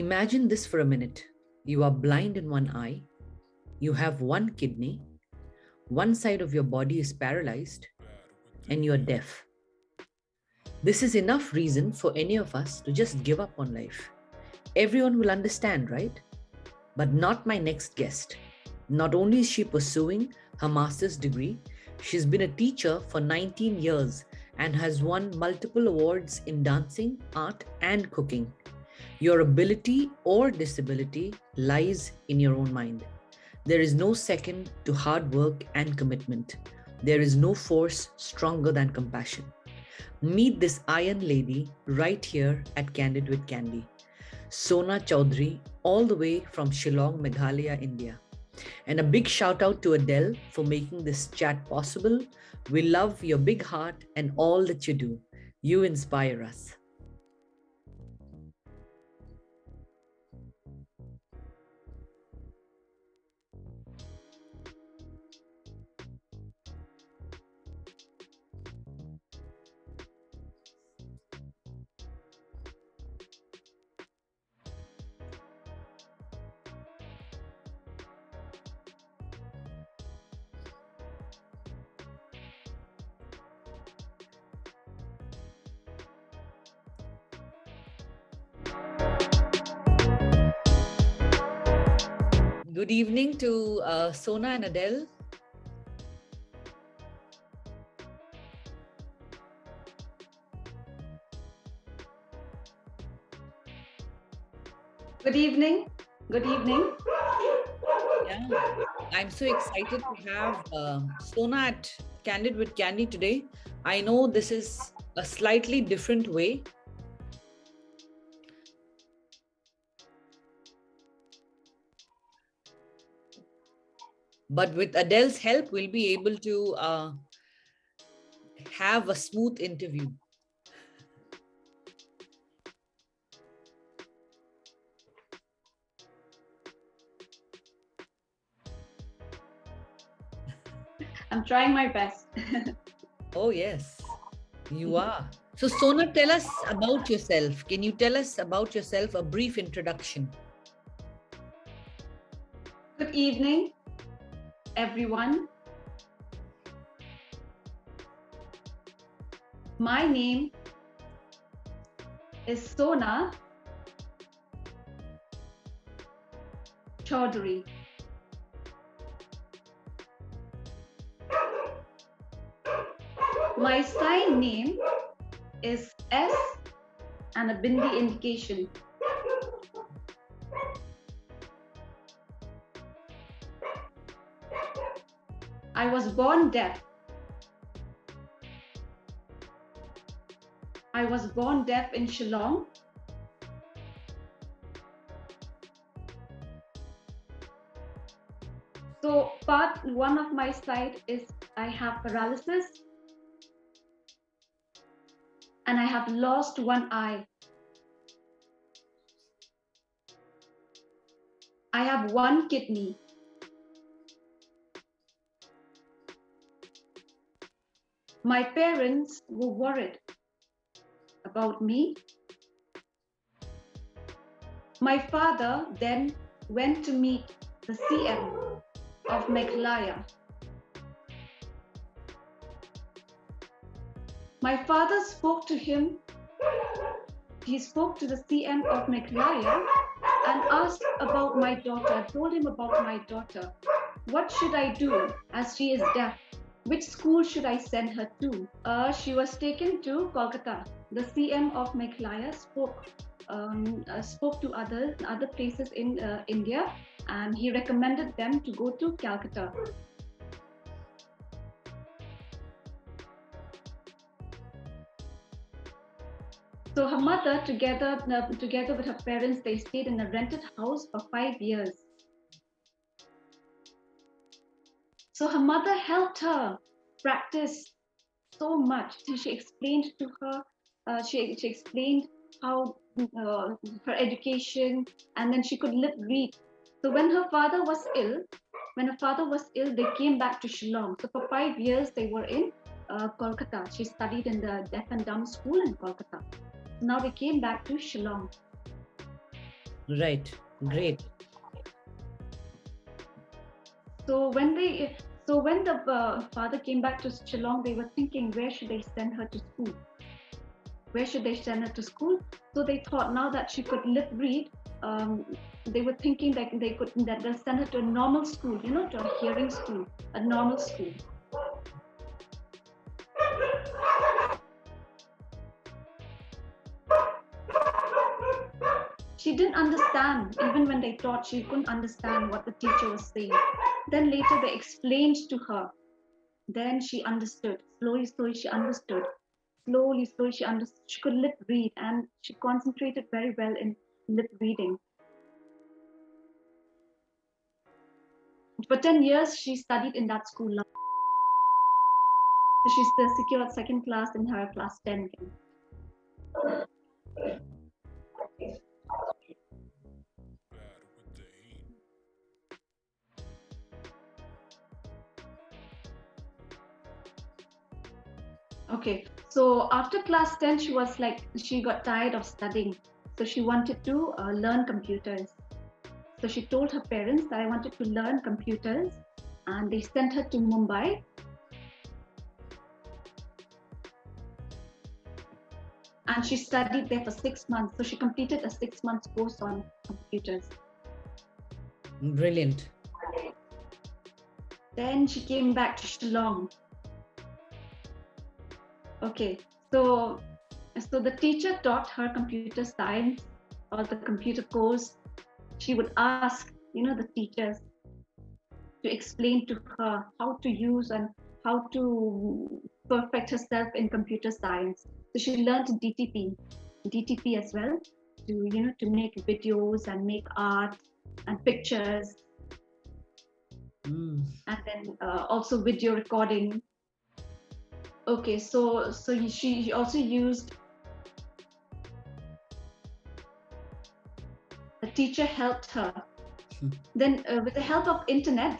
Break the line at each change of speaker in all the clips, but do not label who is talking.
Imagine this for a minute. You are blind in one eye, you have one kidney, one side of your body is paralyzed, and you are deaf. This is enough reason for any of us to just give up on life. Everyone will understand, right? But not my next guest. Not only is she pursuing her master's degree, she's been a teacher for 19 years and has won multiple awards in dancing, art, and cooking. Your ability or disability lies in your own mind. There is no second to hard work and commitment. There is no force stronger than compassion. Meet this iron lady right here at Candid with Candy. Sona Choudhury, all the way from Shillong, Meghalaya, India. And a big shout out to Adele for making this chat possible. We love your big heart and all that you do. You inspire us. Good evening to Sona and Adele.
Good evening. Good evening.
Yeah, I'm so excited to have Sona at Candid with Candy today. I know this is a slightly different way. But with Adele's help, we'll be able to have a smooth interview.
I'm trying my best.
Oh, yes, you are. So, Sona, tell us about yourself. Can you tell us about yourself, a brief introduction?
Good evening, everyone. My name is Sona Choudhury. My sign name is S and a bindi indication. I was born deaf. I was born deaf in Shillong. So part one of my side is I have paralysis and I have lost one eye. I have one kidney. My parents were worried about me. My father then went to meet the CM of Meghalaya. My father spoke to him. He spoke to the CM of Meghalaya and asked about my daughter, told him about my daughter. What should I do as she is deaf? Which school should I send her to? She was taken to Kolkata. The CM of Meghalaya spoke to other places in India, and he recommended them to go to Calcutta. So her mother, together with her parents, they stayed in a rented house for 5 years. So her mother helped her practice so much. She explained to her, she explained how her education, and then she could read. So when her father was ill, they came back to Shillong. So for 5 years, they were in Kolkata. She studied in the deaf and dumb school in Kolkata. Now they came back to Shillong.
Right. Great.
So when the father came back to Shillong, they were thinking, where should they send her to school? Where should they send her to school? So they thought now that she could lip read, um, they were thinking that they'll send her to a normal school, to a hearing school, a normal school. She didn't understand, even when they taught, she couldn't understand what the teacher was saying. Then later they explained to her. Then she understood. Slowly, slowly she understood. Slowly, slowly she understood. She could lip read and she concentrated very well in lip reading. For 10 years, she studied in that school. So she's secured second class in her class 10. Okay, so after class 10, she got tired of studying. So she wanted to learn computers. So she told her parents that I wanted to learn computers, and they sent her to Mumbai. And she studied there for 6 months. So she completed a 6 month course on computers.
Brilliant.
Then she came back to Shillong. Okay, so the teacher taught her computer science or the computer course. She would ask, the teachers to explain to her how to use and how to perfect herself in computer science. So she learned DTP as well, to make videos and make art and pictures, and then also video recording. Okay, so she also used. The teacher helped her. Then, with the help of the internet,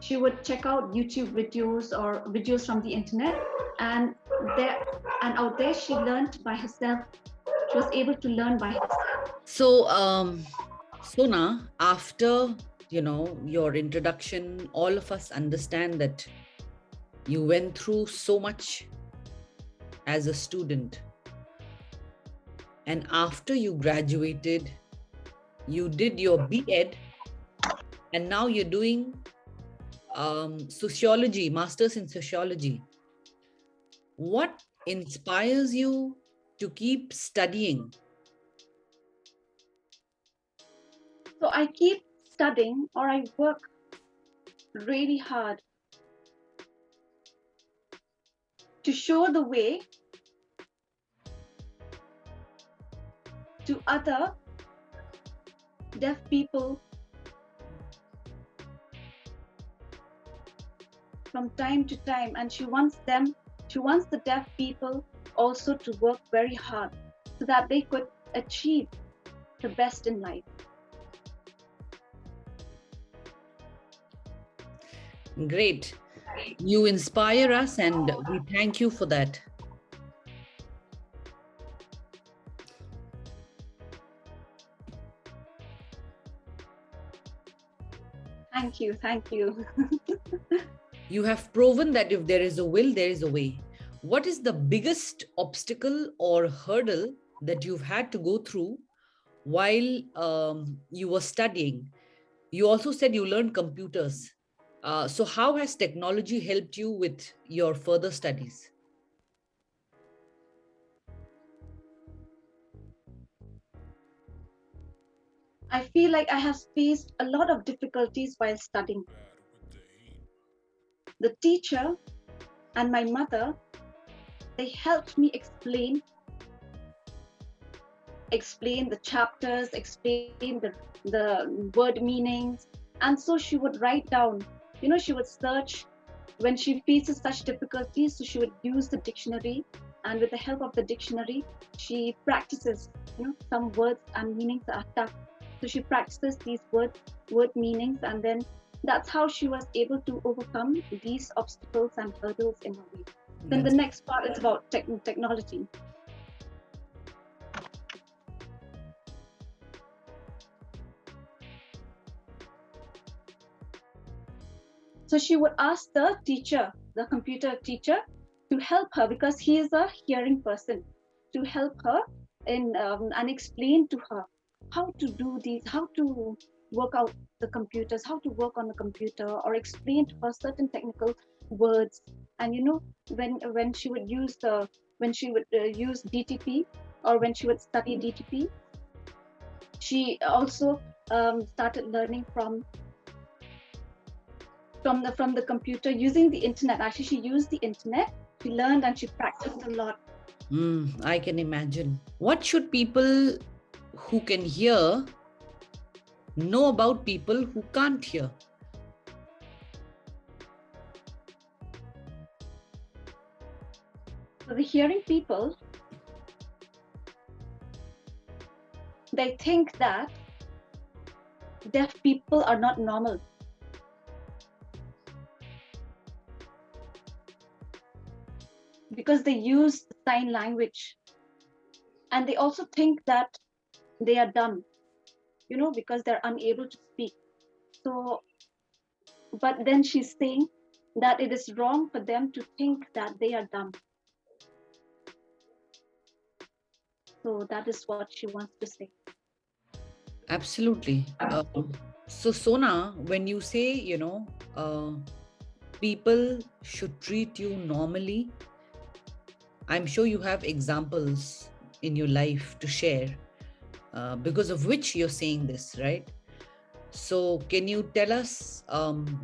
she would check out YouTube videos or videos from the internet, and there and out there she learned by herself. She was able to learn by herself.
So, Sona, after your introduction, all of us understand that you went through so much as a student, and after you graduated, you did your B.Ed, and now you're doing sociology, masters in sociology. What inspires you to keep studying?
So I keep studying, or I work really hard to show the way to other deaf people from time to time, and she wants the deaf people also to work very hard so that they could achieve the best in life.
Great. You inspire us, and we thank you for that.
Thank you.
You have proven that if there is a will, there is a way. What is the biggest obstacle or hurdle that you've had to go through while you were studying? You also said you learned computers. So, how has technology helped you with your further studies?
I feel like I have faced a lot of difficulties while studying. The teacher and my mother, they helped me explain the chapters, explain the word meanings. And so she would write down, she would search when she faces such difficulties. So she would use the dictionary, and with the help of the dictionary, she practices, some words and meanings are tough. So she practices these word meanings, and then that's how she was able to overcome these obstacles and hurdles in her way. Then the next part is about technology. So she would ask the teacher, the computer teacher, to help her because he is a hearing person, to help her in and explain to her how to do these, how to work out the computers, how to work on the computer, or explain to her certain technical words. And when she would use use DTP, or when she would study DTP, she also started learning from the computer using the internet. Actually, she used the internet. She learned and she practiced a lot.
I can imagine. What should people who can hear know about people who can't hear?
So the hearing people, they think that deaf people are not normal. Because they use sign language. And they also think that they are dumb, because they're unable to speak. So, but then she's saying that it is wrong for them to think that they are dumb. So that is what she wants to say.
Absolutely. So, Sona, when you say, people should treat you normally, I'm sure you have examples in your life to share, because of which you're saying this, right? So, can you tell us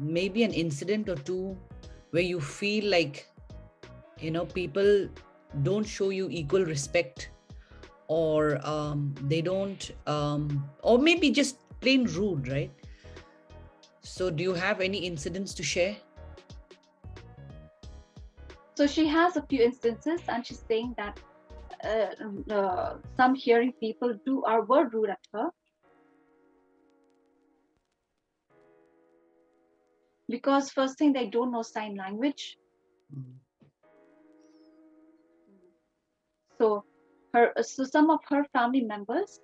maybe an incident or two where you feel like, people don't show you equal respect, or they don't, or maybe just plain rude, right? So, do you have any incidents to share?
So she has a few instances, and she's saying that some hearing people were rude at her because first thing, they don't know sign language. So some of her family members,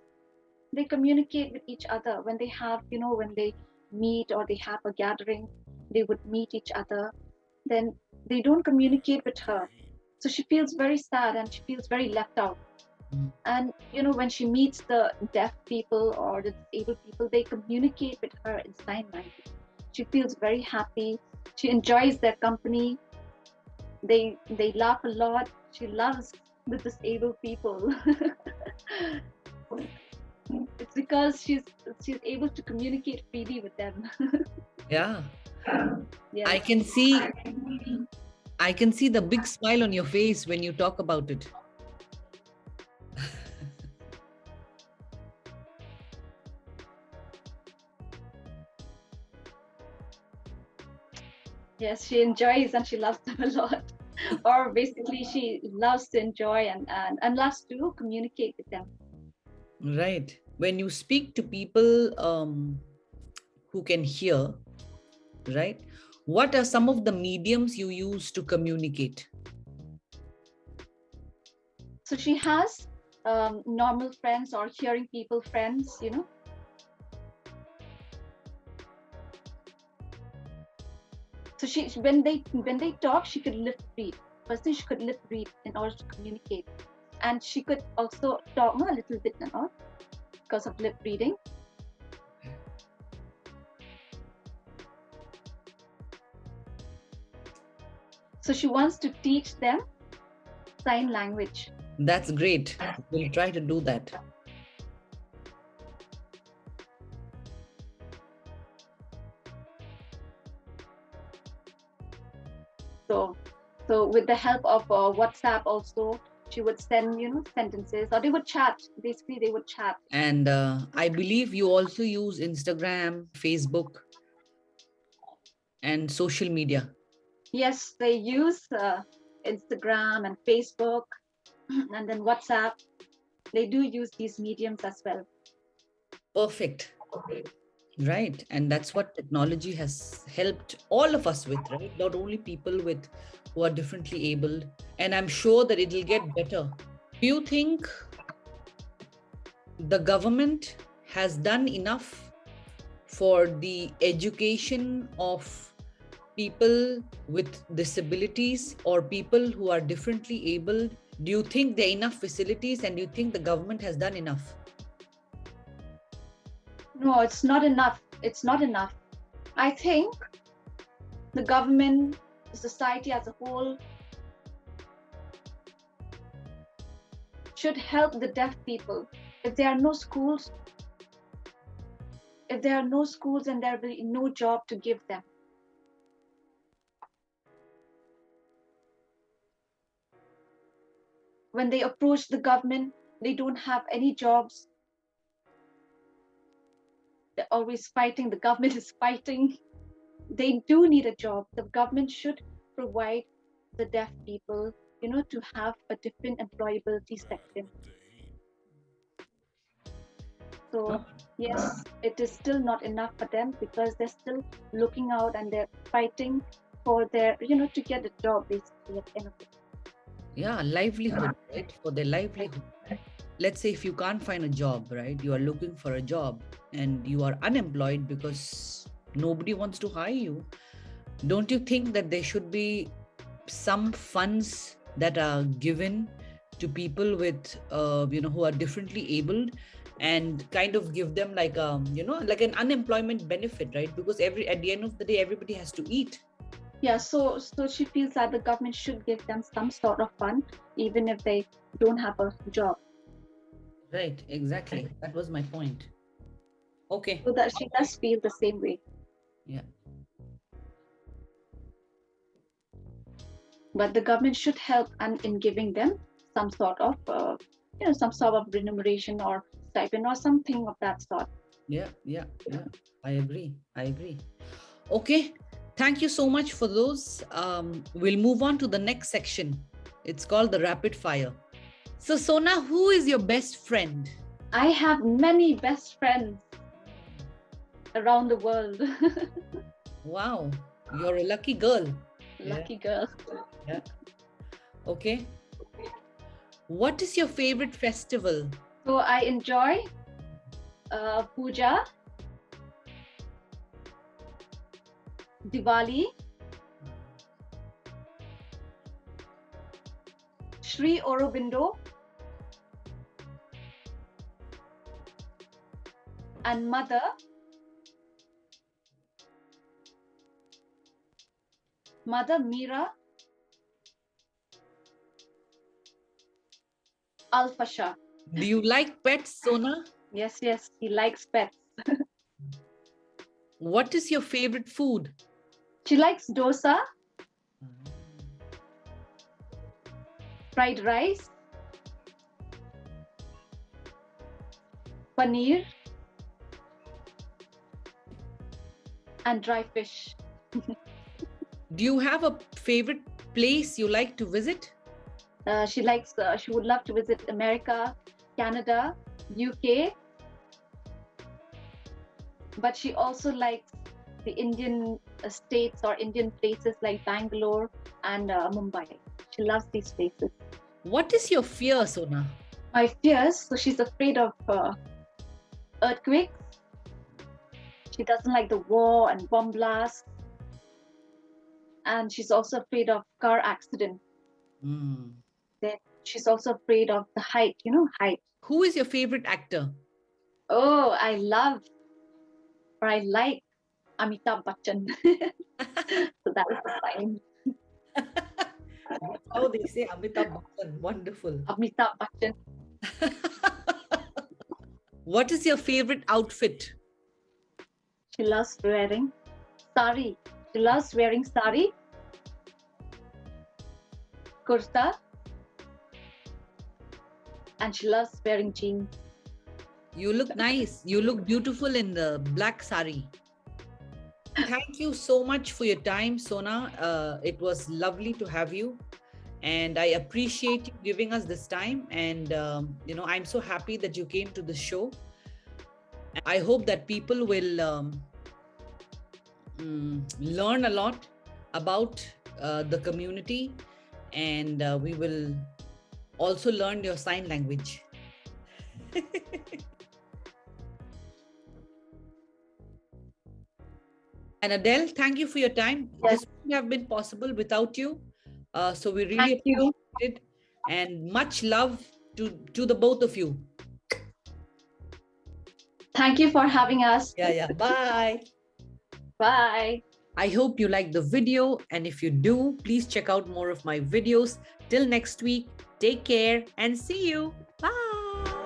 they communicate with each other when they have, when they meet or they have a gathering, they would meet each other. Then they don't communicate with her. So she feels very sad and she feels very left out. And when she meets the deaf people or the disabled people, they communicate with her in sign language. She feels very happy. She enjoys their company. They laugh a lot. She loves the disabled people. It's because she's able to communicate freely with them.
Yeah.
Yes.
I can see the big smile on your face when you talk about it.
Yes, she enjoys and she loves them a lot. Or basically, she loves to enjoy and loves to communicate with them.
Right. When you speak to people who can hear, right? What are some of the mediums you use to communicate?
So she has normal friends or hearing people friends. So when they talk, she could lip read. First thing, she could lip read in order to communicate, and she could also talk a little bit and all because of lip reading. So she wants to teach them sign language.
That's great. We'll try to do that.
So with the help of WhatsApp also, she would send sentences, or they would chat. Basically, they would chat.
And I believe you also use Instagram, Facebook, and social media.
Yes, they use Instagram and Facebook, and then WhatsApp. They do use these mediums as well.
Perfect. Right. And that's what technology has helped all of us with, right? Not only people with who are differently abled. And I'm sure that it'll get better. Do you think the government has done enough for the education of people with disabilities or people who are differently abled, do you think there are enough facilities, and do you think the government has done enough?
No, it's not enough. It's not enough. I think the government, the society as a whole, should help the deaf people. If there are no schools, and there will be no job to give them. When they approach the government, they don't have any jobs. They're always fighting. The government is fighting. They do need a job. The government should provide the deaf people, to have a different employability section. So yes, it is still not enough for them because they're still looking out and they're fighting for their, to get a job basically at the end of it.
Yeah, livelihood, right? For their livelihood. Let's say if you can't find a job, right? You are looking for a job and you are unemployed because nobody wants to hire you. Don't you think that there should be some funds that are given to people with, who are differently abled, and kind of give them like, like an unemployment benefit, right? Because at the end of the day, everybody has to eat.
Yeah, so she feels that the government should give them some sort of fund, even if they don't have a job.
Right, exactly. That was my point. Okay.
So that she does feel the same way.
Yeah.
But the government should help and in giving them some sort of, some sort of remuneration or stipend or something of that sort.
Yeah, yeah, yeah. I agree. I agree. Okay. Thank you so much for those. We'll move on to the next section. It's called the rapid fire. So, Sona, who is your best friend?
I have many best friends around the world.
Wow, you're a lucky girl.
Lucky girl.
Yeah. Okay. What is your favorite festival?
So I enjoy puja, Diwali, Sri Aurobindo, and Mother Mira Al-Fasha.
Do you like pets, Sona?
Yes, he likes pets.
What is your favorite food?
She likes dosa, fried rice, paneer, and dry fish.
Do you have a favorite place you like to visit?
She would love to visit America, Canada, UK, but she also likes the Indian states or Indian places like Bangalore and Mumbai. She loves these places.
What is your fear, Sona?
My fears, so she's afraid of earthquakes. She doesn't like the war and bomb blasts. And she's also afraid of car accidents. Then she's also afraid of the height, height.
Who is your favorite actor?
Oh, I like Amitabh Bachchan. So that is the sign.
That's how they say Amitabh Bachchan. Wonderful.
Amitabh Bachchan.
What is your favorite outfit?
She loves wearing sari. She loves wearing sari, kurta, and she loves wearing jeans.
You look nice. You look beautiful in the black sari. Thank you so much for your time, Sona. It was lovely to have you. And I appreciate you giving us this time. And, I'm so happy that you came to the show. I hope that people will learn a lot about the community, and we will also learn your sign language. And Adele, thank you for your time.
Yes.
This wouldn't have been possible without you. So we
Thank
really
you.
appreciate it. And much love to the both of you.
Thank you for having us.
Yeah, yeah. Bye.
Bye.
I hope you like the video. And if you do, please check out more of my videos. Till next week, take care and see you. Bye.